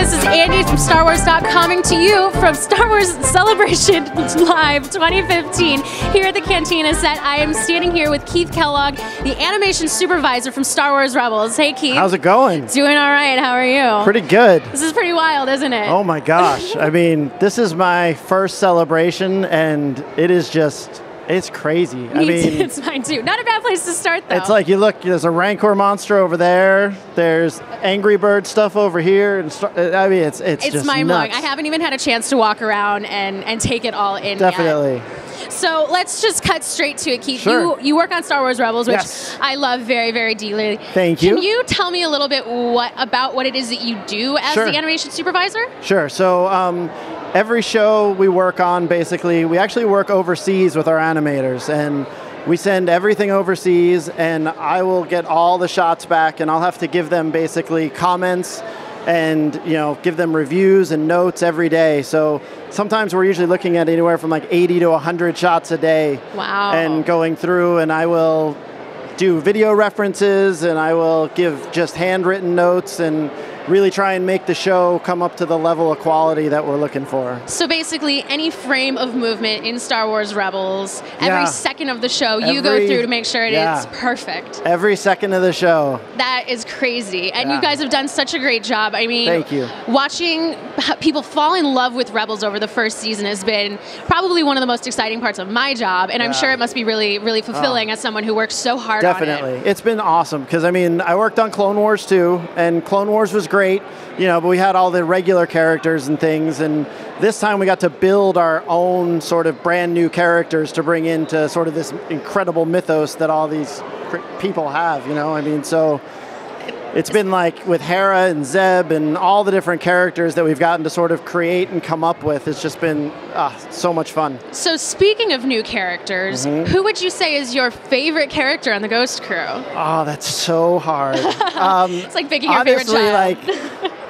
This is Andy from Star Wars coming to you from Star Wars Celebration Live 2015 here at the Cantina set. I am standing here with Keith Kellogg, the animation supervisor from Star Wars Rebels. Hey, Keith. How's it going? Doing all right. How are you? Pretty good. This is pretty wild, isn't it? Oh my gosh. I mean, this is my first celebration, and it is just... it's crazy. I mean, it's mine too. Not a bad place to start, though. It's like, you look, there's a Rancor monster over there. There's Angry Bird stuff over here. And I mean, it's just mind-blowing. nuts. I haven't even had a chance to walk around and take it all in Definitely. yet. So let's just cut straight to it, Keith. Sure. You work on Star Wars Rebels, which yes. I love very, very dearly. Thank you. Can you tell me a little bit about what it is that you do as sure. the animation supervisor? Sure. So every show we work on, basically, we actually work overseas with our animators, and we send everything overseas, and I will get all the shots back, and I'll have to give them basically comments and give them reviews and notes every day. So sometimes we're usually looking at anywhere from like 80 to 100 shots a day. Wow. And going through, and I will do video references, and I will give just handwritten notes and really try and make the show come up to the level of quality that we're looking for. So basically, any frame of movement in Star Wars Rebels, every second of the show, you go through to make sure it is perfect. Every second of the show. That is crazy. And you guys have done such a great job. I mean, thank you. Watching people fall in love with Rebels over the first season has been probably one of the most exciting parts of my job, and I'm sure it must be really, really fulfilling as someone who works so hard on it. Definitely. It's been awesome, because I mean, I worked on Clone Wars too, and Clone Wars was great, but we had all the regular characters and things, and this time we got to build our own sort of brand new characters to bring into sort of this incredible mythos that all these people have, I mean, so it's been like with Hera and Zeb and all the different characters that we've gotten to sort of create and come up with. It's just been so much fun. So speaking of new characters, who would you say is your favorite character on the Ghost Crew? Oh, that's so hard. It's like picking your favorite child.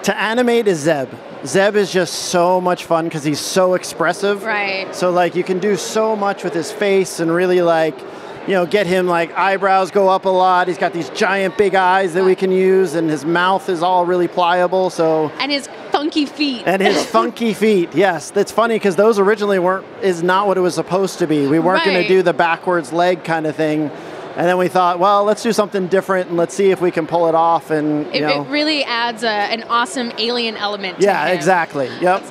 To animate is Zeb. Zeb is just so much fun because he's so expressive. Right. So like you can do so much with his face and really get him eyebrows go up a lot. He's got these giant big eyes that we can use, and his mouth is all really pliable. And his funky feet. And his funky feet, yes. That's funny because those originally is not what it was supposed to be. We weren't going to do the backwards leg kind of thing. And then we thought, well, let's do something different and let's see if we can pull it off. And it really adds an awesome alien element to him. Exactly. Yep.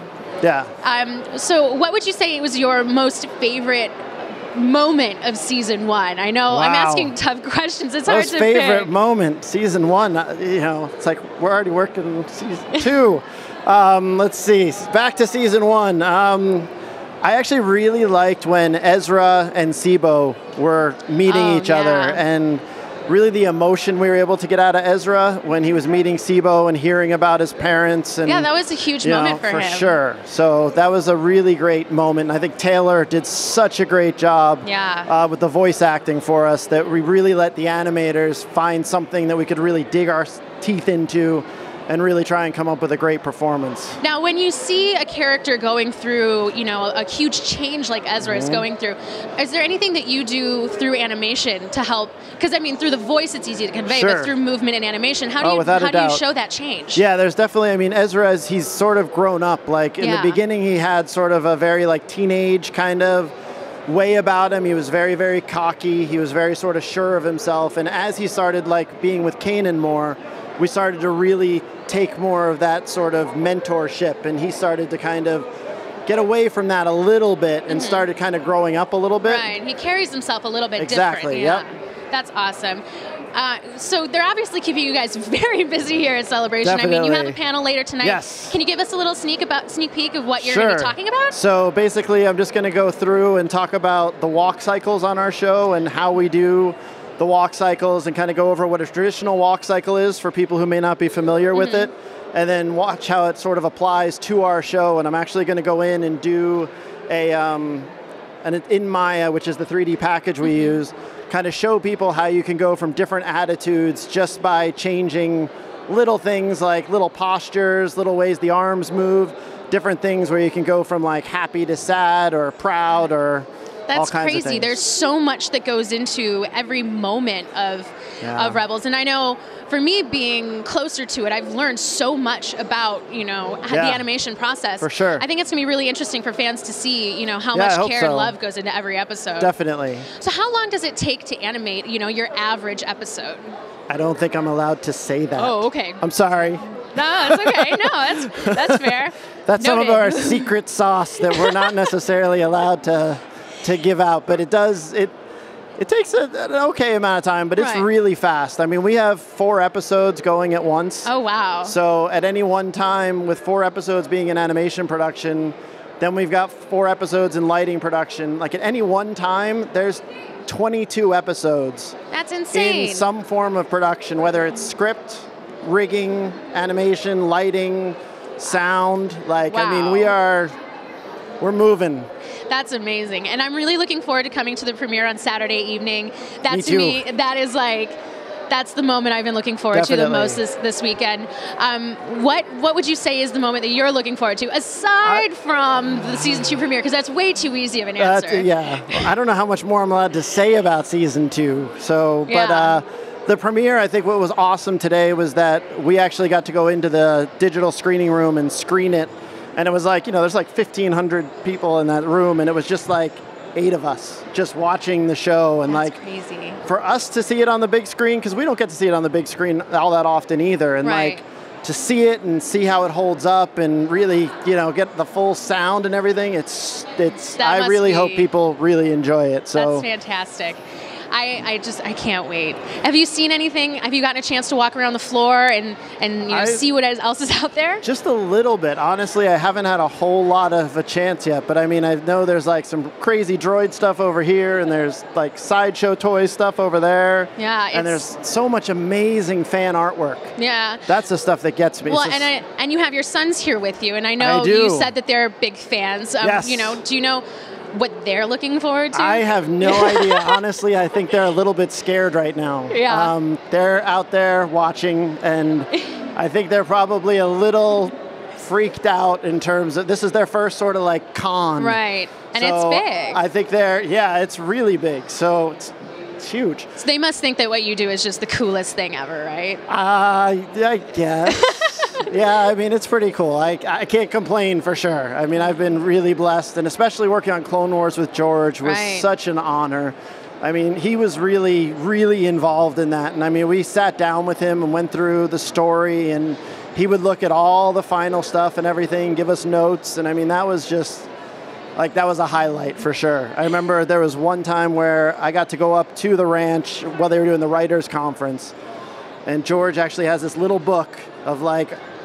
Yeah. So what would you say was your most favorite moment of season one? I know I'm asking tough questions. It's hard to pick. Favorite moment, season one, it's like we're already working season two. Let's see. Back to season one. I actually really liked when Ezra and Sibo were meeting each other, and really the emotion we were able to get out of Ezra when he was meeting Sibo and hearing about his parents. And, that was a huge moment for him. For sure. So that was a really great moment. I think Taylor did such a great job with the voice acting for us that we really let the animators find something that we could really dig our teeth into and really try and come up with a great performance. Now, when you see a character going through, a huge change like Ezra is going through, is there anything that you do through animation to help? Because, I mean, through the voice it's easy to convey, but through movement and animation, how do you show that change? Yeah, there's definitely, Ezra, he's sort of grown up. Like, in the beginning, he had sort of a very, teenage kind of way about him. He was very, very cocky. He was very sort of sure of himself. And as he started, being with Kanan more, we started to really take more of that sort of mentorship, and he started to kind of get away from that a little bit and started kind of growing up a little bit. Right, he carries himself a little bit different. Yep. That's awesome. So they're obviously keeping you guys very busy here at Celebration. Definitely. I mean, you have a panel later tonight. Yes. Can you give us a little sneak peek of what you're going to be talking about? So basically, I'm just going to go through and talk about the walk cycles on our show and how we do the walk cycles and kind of go over what a traditional walk cycle is for people who may not be familiar with it, and then watch how it sort of applies to our show. And I'm actually going to go in and do in Maya, which is the 3D package we use, kind of show people how you can go from different attitudes just by changing little things like little postures, little ways the arms move, different things where you can go from happy to sad or proud or That's all kinds crazy. of things. There's so much that goes into every moment of of Rebels. And I know for me being closer to it, I've learned so much about, the animation process. For sure. I think it's going to be really interesting for fans to see, how much care and love goes into every episode. Definitely. So how long does it take to animate, your average episode? I don't think I'm allowed to say that. Oh, okay. I'm sorry. No, it's okay. No, that's fair. That's some of our secret sauce that we're not necessarily allowed to give out, but it takes an okay amount of time, but it's really fast. I mean, we have 4 episodes going at once. Oh, wow. So at any one time, with 4 episodes being in animation production, then we've got 4 episodes in lighting production. Like at any one time, there's 22 episodes. That's insane. In some form of production, whether it's script, rigging, animation, lighting, sound. Like, wow. I mean, we're moving. That's amazing. And I'm really looking forward to coming to the premiere on Saturday evening. Me too. That is that's the moment I've been looking forward to the most this weekend. What would you say is the moment that you're looking forward to, aside from the season 2 premiere? Because that's way too easy of an answer. I don't know how much more I'm allowed to say about season 2. So, but the premiere, I think what was awesome today was that we actually got to go into the digital screening room and screen it. And it was like, there's like 1,500 people in that room, and it was just like 8 of us just watching the show. And that's crazy. For us to see it on the big screen, because we don't get to see it on the big screen all that often either. And to see it and see how it holds up and really, get the full sound and everything, I really hope people really enjoy it. So that's fantastic. I can't wait. Have you seen anything? Have you gotten a chance to walk around the floor and see what else is out there? Just a little bit. Honestly, I haven't had a whole lot of a chance yet, but I mean, I know there's like some crazy droid stuff over here, and there's like sideshow toy stuff over there. Yeah. And there's so much amazing fan artwork. Yeah. That's the stuff that gets me. Well, and you have your sons here with you, and I know you said that they're big fans. Yes. Do you know what they're looking forward to? I have no idea. Honestly, I think they're a little bit scared right now. Yeah. They're out there watching, and I think they're probably a little freaked out in terms of this is their first sort of like con. Right. And so it's big. I think it's really big. So it's huge. So they must think that what you do is just the coolest thing ever, right? I guess. Yeah, I mean, it's pretty cool. I can't complain for sure. I mean, I've been really blessed, and especially working on Clone Wars with George was such an honor. I mean, he was really, really involved in that. And I mean, we sat down with him and went through the story, and he would look at all the final stuff and everything, give us notes. And I mean, that was just, that was a highlight for sure. I remember there was one time where I got to go up to the ranch while they were doing the writers' conference. And George actually has this little book of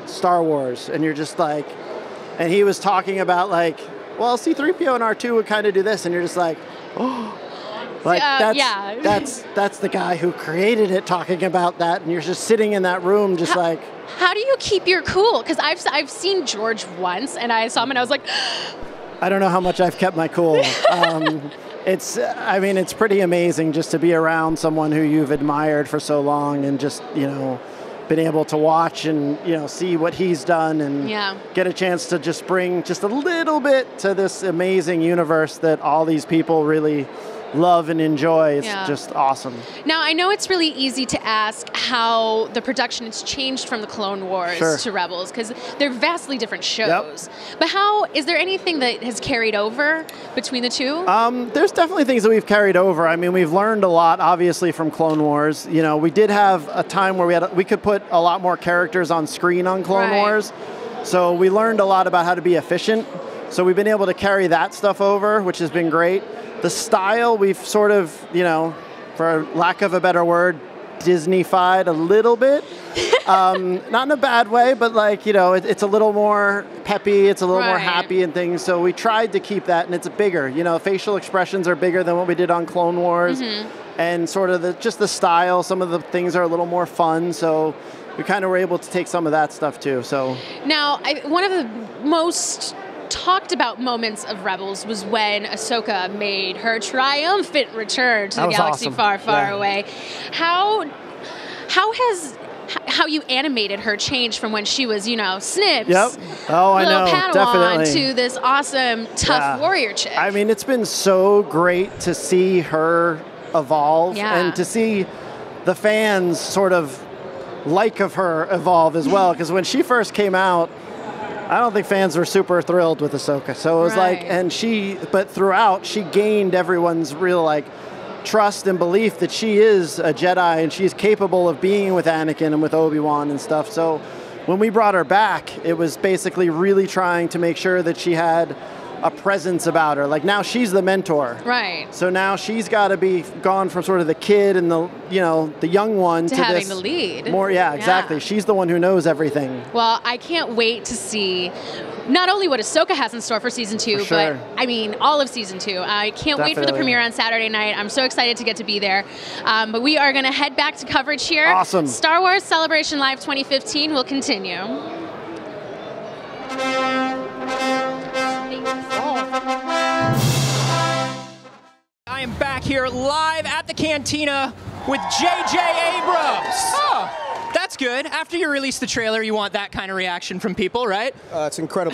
Star Wars, and you're just and he was talking about well, C-3PO and R2 would kind of do this, and you're just oh, that's the guy who created it talking about that, and you're just sitting in that room just How do you keep your cool? Because I've seen George once, and I saw him, and I was like, I don't know how much I've kept my cool. It's pretty amazing just to be around someone who you've admired for so long and just, been able to watch and, see what he's done and get a chance to just bring just a little bit to this amazing universe that all these people really love and enjoy. It's just awesome. Now, I know it's really easy to ask how the production has changed from the Clone Wars to Rebels, because they're vastly different shows. Yep. But is there anything that has carried over between the two? There's definitely things that we've carried over. I mean, we've learned a lot, obviously, from Clone Wars. We did have a time where we could put a lot more characters on screen on Clone Wars. So we learned a lot about how to be efficient. So we've been able to carry that stuff over, which has been great. The style, we've sort of, for lack of a better word, Disney-fied a little bit. Not in a bad way, but it's a little more peppy, it's a little more happy and things. So we tried to keep that, and it's bigger. Facial expressions are bigger than what we did on Clone Wars. Mm-hmm. And sort of just the style, some of the things are a little more fun. So we kind of were able to take some of that stuff too. So now, one of the most talked about moments of Rebels was when Ahsoka made her triumphant return to the galaxy far, far away. How has how you animated her changed from when she was, Snips, little Padawan, to this awesome, tough warrior chick? I mean, it's been so great to see her evolve and to see the fans sort of of her evolve as well. Because when she first came out, I don't think fans were super thrilled with Ahsoka. So it was but throughout, she gained everyone's real trust and belief that she is a Jedi and she's capable of being with Anakin and with Obi-Wan and stuff. So when we brought her back, it was basically really trying to make sure that she had a presence about her. Like now she's the mentor. Right. So now she's got to be gone from sort of the kid and the young one to having this the lead. More, yeah, exactly. Yeah. She's the one who knows everything. Well, I can't wait to see not only what Ahsoka has in store for season 2, but I mean all of season 2. I can't wait for the premiere on Saturday night. I'm so excited to get to be there. But we are going to head back to coverage here. Awesome. Star Wars Celebration Live 2015 will continue. I am back here live at the Cantina with J.J. Abrams. Oh, that's good. After you release the trailer, you want that kind of reaction from people, right? It's incredible.